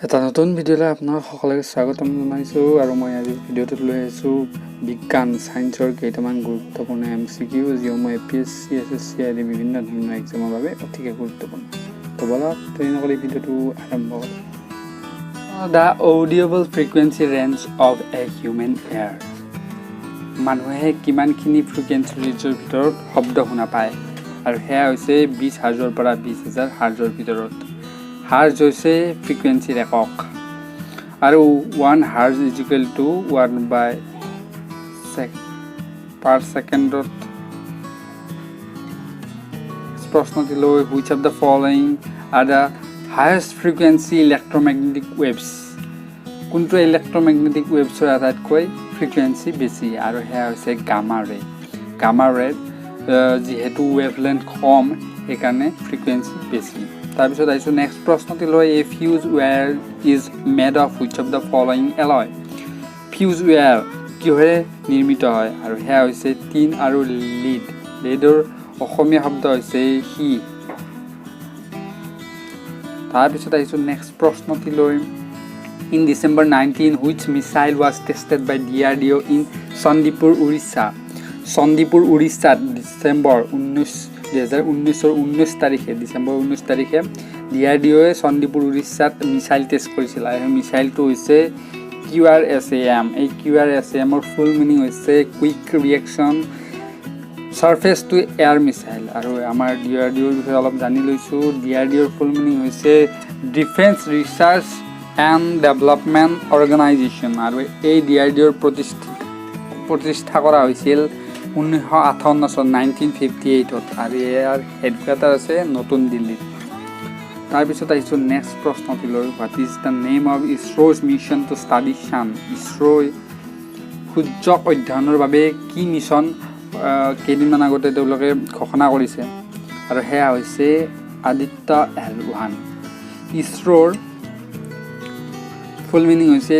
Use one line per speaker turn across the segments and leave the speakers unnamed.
এটা নতুন ভিডিঅ'লৈ আপোনাক সকলোকে স্বাগতম জনাইছোঁ আৰু মই আজি ভিডিঅ'টোত লৈ আহিছোঁ বিজ্ঞান সায়েন্সৰ কেইটামান গুৰুত্বপূৰ্ণ MCQ যিও মই APSC APSC আদি বিভিন্ন ধৰণৰ এক্সামৰ বাবে অতিকে গুৰুত্বপূৰ্ণ। তো বলক দেৰি নকৰি ভিডিঅ'টো আৰম্ভ কৰোঁ। The audible frequency range of A human air. মানুহে কিমানখিনি ফ্ৰিকুৱেঞ্চি ৰেঞ্জৰ ভিতৰত শব্দ শুনা পায় আৰু সেয়া হৈছে 20,000 পৰা 20,000 হাৰ্জৰ ভিতৰত। হাৰ্জ হৈছে ফ্ৰিকুৱেঞ্চিৰ একক আৰু 1 হাৰ্জ ইজ ইকুৱেল টু 1//সেকেণ্ডত। প্ৰশ্নটি লৈ which of the following are the highest frequency electromagnetic waves. কোনটো ইলেক্ট্ৰমেগনেটিক ৱেভছৰ আটাইতকৈ ফ্ৰিকুৱেঞ্চি বেছি আৰু সেয়া হৈছে গামা ৰে। গামা ৰেত যিহেতু ৱেভলেন্থ কম সেইকাৰণে ফ্ৰিকুৱেঞ্চি বেছি। তাৰপিছত আহিছোঁ নেক্সট প্ৰশ্নটি লৈ a fuse wire is made of which of the following alloy. Fuse wire কিহৰে নিৰ্মিত হয় আৰু সেয়া হৈছে টিন আৰু লিড। লিডৰ অসমীয়া শব্দ হৈছে সি। তাৰপিছত আহিছোঁ নেক্সট প্ৰশ্নটি লৈ in December 19 which missile was tested by DRDO in Chandipur Orissa. চণ্ডীপুৰ উৰিষ্যাত ডিচেম্বৰ 19 তাৰিখে DRDOয়ে চণ্ডীপুৰ উৰিষ্যাত মিছাইল টেষ্ট কৰিছিল আৰু মিছাইলটো হৈছে QRSAM। এই QRSAMৰ ফুল মিনিং হৈছে quick reaction surface to air missile. আৰু আমাৰ DRDOৰ বিষয়ে অলপ জানি লৈছোঁ। DRDOৰ ফুল মিনিং হৈছে defence research and development organisation আৰু এই DRDOৰ প্ৰতিষ্ঠা কৰা হৈছিল 1958 চনত 1958 আৰু ইয়াৰ হেডকোৱাৰ্টাৰ আছে নতুন দিল্লীত। তাৰপিছত আহিছোঁ নেক্সট প্ৰশ্নটি লৈ what is the name of ISRO's mission to study sun. ইছৰোই সূৰ্যক অধ্যয়নৰ বাবে কি মিছন কেইদিনমান আগতে তেওঁলোকে ঘোষণা কৰিছে আৰু সেয়া হৈছে আদিত্য L1। ইছৰোৰ ফুল মিনিং হৈছে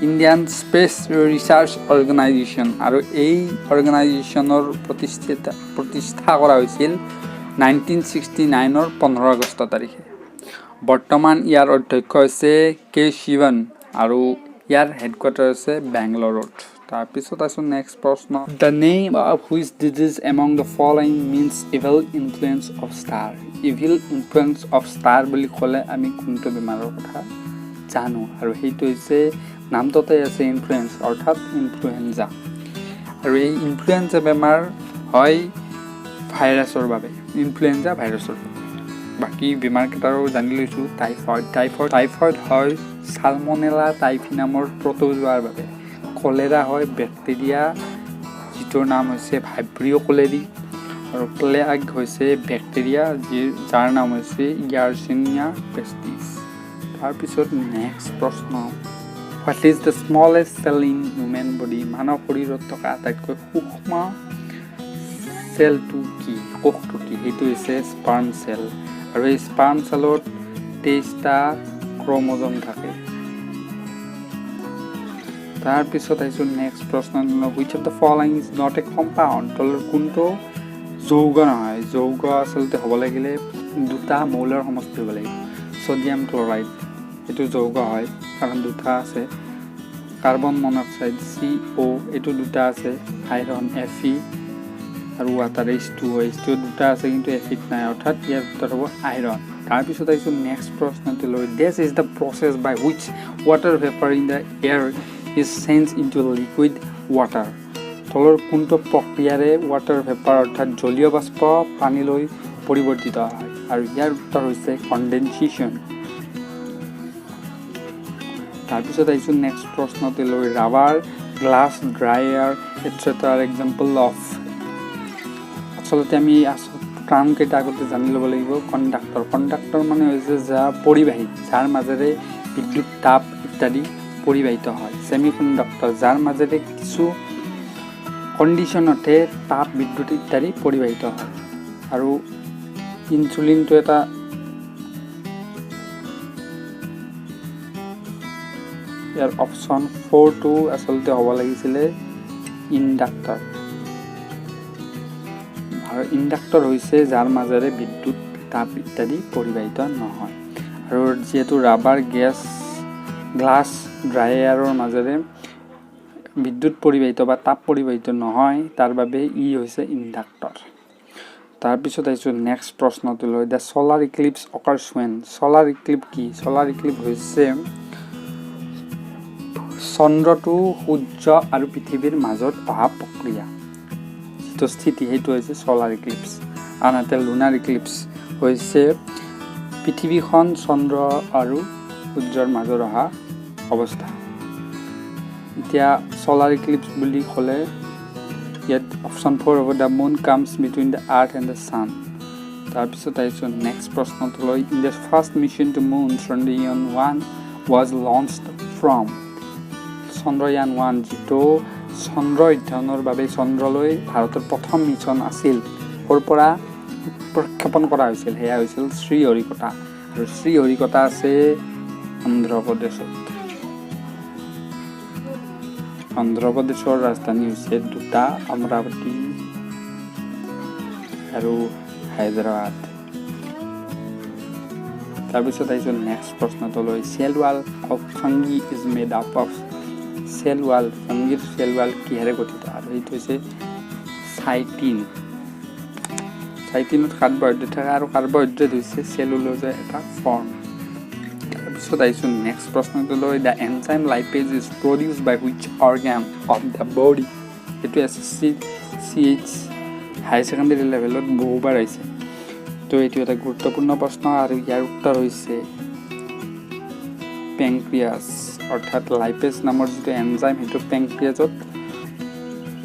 ইণ্ডিয়ান স্পেচ ৰিচাৰ্চ অৰ্গেনাইজেশ্যন আৰু এই অৰ্গেনাইজেশ্যনৰ প্ৰতিষ্ঠা কৰা হৈছিল 1969 15 আগষ্ট তাৰিখে। বৰ্তমান ইয়াৰ অধ্যক্ষ হৈছে K. শিৱন আৰু ইয়াৰ হেডকোৱাৰ্টাৰ আছে বেংগালুৰুত। তাৰপিছত আছোঁ নেক্সট প্ৰশ্ন the name of which disease among the following means evil influence of star. Evil influence of star বুলি ক'লে আমি কোনটো বেমাৰৰ কথা জানো আৰু সেইটো হৈছে নামটোতে আছে ইনফ্লুৱেঞ্চ অৰ্থাৎ ইনফ্লুৱেঞ্জা। আৰু এই ইনফ্লুৱেঞ্জা বেমাৰ হয় ভাইৰাছৰ বাবে, ইনফ্লুৱেঞ্জা ভাইৰাছৰ বাবে। বাকী বেমাৰকেইটাৰো জানি লৈছোঁ। টাইফইড হয় চালমনেলা টাইফি নামৰ প্ৰটোজোৱাৰ বাবে। কলেৰা হয় বেক্টেৰিয়া যিটোৰ নাম হৈছে ভাইব্ৰিঅ' কলেৰি আৰু প্লেগ হৈছে বেক্টেৰিয়া যাৰ নাম হৈছে ইয়াৰচিনিয়া পেষ্টিছ। তাৰপিছত নেক্সট প্ৰশ্ন what is the smallest cell in human body. মানৱ শৰীৰত থকা আটাইতকৈ সূক্ষ্ম চেলটো কি, কোষটো কি, সেইটো হৈছে স্পাৰ্ম চেল আৰু এই স্পাৰ্ম চেলত 23টা ক্ৰম'জম থাকে। তাৰপিছত আহিছোঁ নেক্সট প্ৰশ্ন which of the following is not a compound. তলৰ কোনটো যৌগ নহয়। যৌগ আচলতে হ'ব লাগিলে দুটা মৌলৰ সমষ্টি হ'ব লাগিব। ছ'ডিয়াম ক্লৰাইড এইটো যৌগ হয় কাৰণ দুটা আছে। কাৰ্বন মনক্সাইড CO এইটো দুটা আছে। আইৰণ Fe আৰু ৱাটাৰ H2 হয়। H2 দুটা আছে কিন্তু Fe নাই অৰ্থাৎ ইয়াৰ ভিতৰত হ'ব আইৰণ। তাৰপিছত আহিছোঁ নেক্সট প্ৰশ্নটো লৈ this is the process by which water vapour in the air is change into liquid water. তলৰ কোনটো প্ৰক্ৰিয়াৰে ৱাটাৰ ভেপাৰ অৰ্থাৎ জলীয় বাষ্প পানীলৈ পৰিৱৰ্তিত হয় আৰু ইয়াৰ উত্তৰ হৈছে কণ্ডেনচেশ্যন। তাৰপিছত আহিছোঁ নেক্সট প্ৰশ্নটো লৈ rubber glass dryer etcetera are example of. আচলতে আমি টাৰ্মকেইটা আগতে জানি ল'ব লাগিব। কণ্ডাক্টৰ মানে হৈছে পৰিবাহী যাৰ মাজেৰে বিদ্যুৎ তাপ ইত্যাদি পৰিবাহিত হয়। ছেমি কণ্ডাক্টৰ যাৰ মাজেৰে কিছু কণ্ডিশ্যনতে তাপ বিদ্যুৎ ইত্যাদি পৰিবাহিত হয়। আৰু ইনচুলিনটো এটা ইয়াৰ অপশ্যন 4টো আচলতে হ'ব লাগিছিলে ইণ্ডাক্টৰ আৰু ইণ্ডাক্টৰ হৈছে যাৰ মাজেৰে বিদ্যুৎ তাপ ইত্যাদি পৰিবাহিত নহয়। আৰু যেহেতু ৰাবাৰ গ্যাস গ্লাছ ড্ৰায়াৰৰ মাজেৰে বিদ্যুৎ পৰিবাহিত বা তাপ পৰিবাহিত নহয় তাৰ বাবে ই হৈছে ইণ্ডাক্টৰ তাৰপিছত আহিছোঁ নেক্সট প্ৰশ্নটোলৈ the solar eclipse occurs when solar eclipse কি সোলাৰ ইক্লিপ্স হৈছে চন্দ্ৰটো সূৰ্য আৰু পৃথিৱীৰ মাজত অহা প্ৰক্ৰিয়া যিটো স্থিতি সেইটো হৈছে সোলাৰ ইক্লিপ্স আনহাতে লুনাৰ ইক্লিপ্স হৈছে পৃথিৱীখন চন্দ্ৰ আৰু সূৰ্যৰ মাজত অহা অৱস্থা এতিয়া সোলাৰ ইক্লিপ্স বুলি ক'লে ইয়াত অপশ্যন 4 হ'ব the moon comes between the earth and the sun তাৰপিছত আহিছোঁ নেক্সট প্ৰশ্নটোলৈ in the first mission to moon Chandrayaan 1 was launched from Chandrayaan 1 যিটো চন্দ্ৰ অধ্যয়নৰ বাবে চন্দ্ৰলৈ ভাৰতৰ প্ৰথম মিছন আছিল ক'ৰ পৰা প্ৰক্ষেপণ কৰা হৈছিল সেয়া হৈছিল শ্ৰীহৰিকোটা আৰু শ্ৰীহৰিকোটা আছে অন্ধ্ৰপ্ৰদেশত অন্ধ্ৰপ্ৰদেশৰ ৰাজধানী হৈছে দুটা অমৰাৱতী আৰু হায়দৰাবাদ তাৰপিছত আহিছোঁ নেক্সট প্ৰশ্নটোলৈ cell wall of fungi is made up of cell wall ফাংগিৰ চেল ৱাল কিহেৰে গঠিত আৰু সেইটো হৈছে চাইটিনত কাৰ্বহাইড্ৰেট থাকে আৰু কাৰ্বহাইড্ৰেট হৈছে চেলুলোজৰ এটা ফৰ্ম তাৰপিছত আহিছোঁ নেক্সট প্ৰশ্নটোলৈ the enzyme lipase is produce by which organ of the body এইটো SSC CH হায়াৰ ছেকেণ্ডেৰী লেভেলত বহুবাৰ আহিছে তো এইটো এটা গুৰুত্বপূৰ্ণ প্ৰশ্ন আৰু ইয়াৰ উত্তৰ হৈছে পেংক্ৰিয়াছ অৰ্থাৎ লাইপেজ নামৰ যিটো এনজাইম সেইটো পেংক্ৰিয়াছত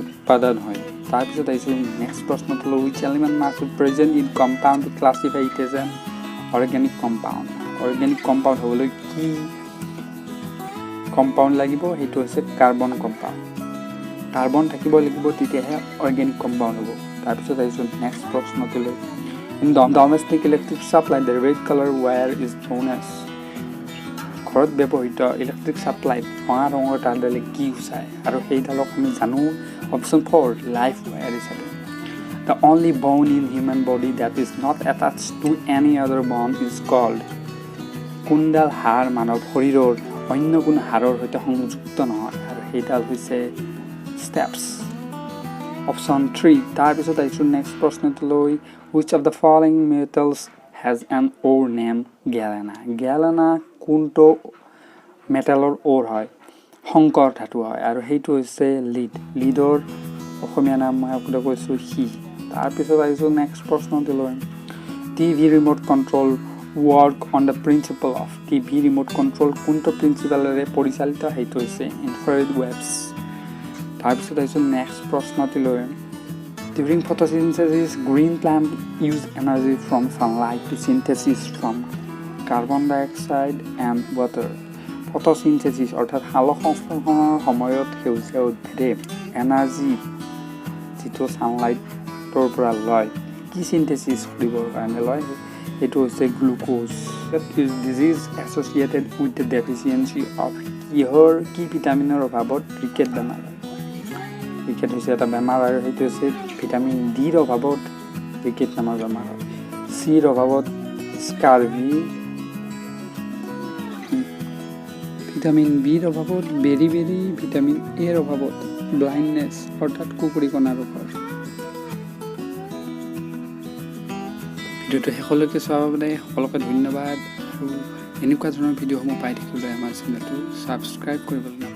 উৎপাদন হয় তাৰপিছত আহিছোঁ নেক্সট প্ৰশ্নটোলৈ which element must be present in compound to classify it as an organic compound organic compound হ'বলৈ কি কম্পাউণ্ড লাগিব সেইটো হৈছে কাৰ্বন কম্পাউণ্ড কাৰ্বন থাকিব লাগিব তেতিয়াহে অৰ্গেনিক কম্পাউণ্ড হ'ব তাৰপিছত আহিছোঁ নেক্সট প্ৰশ্নটোলৈ in domestic electric supply the red colour wire is known as ঘৰত ব্যৱহৃত ইলেক্ট্ৰিক ছাপ্লাইত ৰঙা ৰঙৰ তাঁৰডালে কি সূচায় আৰু সেইডালক আমি জানো অপশ্যন 4 লাইফ ৱায়াৰ হিচাপে the only bone in human body that is not attached to any other bone is called কোনডাল হাড় মানৱ শৰীৰৰ অন্য কোনো হাড়ৰ সৈতে সংযুক্ত নহয় আৰু সেইডাল হৈছে ষ্টেপছ অপশ্যন 3 তাৰপিছত আহিছোঁ নেক্সট প্ৰশ্নটোলৈ which of the following metals has an ore name galena কোনটো মেটেলৰ অ'ৰ হয় শংকৰ ধাতু হয় আৰু সেইটো হৈছে লিডৰ অসমীয়া নাম মই আপোনাক কৈছোঁ সি তাৰপিছত আহিছোঁ নেক্সট প্ৰশ্নটোলৈ TV remote control work on the principle of TV remote control কোনটো প্ৰিন্সিপালেৰে পৰিচালিত সেইটো হৈছে ইনফ্ৰাৰেড ৱেভছ তাৰপিছত আহিছোঁ নেক্সট প্ৰশ্নটোলৈ during photosynthesis green plant use energy from sunlight to synthesis from carbon dioxide and water photosynthesis অৰ্থাৎ সালোক সংশ্লেষণৰ সময়ত সেউজীয়া উদ্ভিদে এনাৰ্জি যিটো ছানলাইটৰ পৰা লয় কি চিনথেচিছ কৰিবৰ কাৰণে লয় সেইটো হৈছে glucose disease associated with the deficiency of কি ভিটামিনৰ অভাৱত ৰিকেট বেমাৰ হয় ৰিকেট হৈছে এটা বেমাৰ আৰু সেইটো হৈছে ভিটামিন ডিৰ অভাৱত ৰিকেট নামৰ বেমাৰ হয় চিৰ অভাৱত স্কাৰ্ভি ভিটামিন বিৰ অভাৱত বেৰি ভিটামিন এৰ অভাৱত ব্লাইণ্ডনেছ অৰ্থাৎ কুকুৰীকণা ৰোগ হয় ভিডিঅ'টো শেষলৈকে চোৱাৰ বাবে সকলোকে ধন্যবাদ আৰু এনেকুৱা ধৰণৰ ভিডিঅ'সমূহ পাই থাকিবলৈ আমাৰ চেনেলটো ছাবস্ক্ৰাইব কৰিবলৈ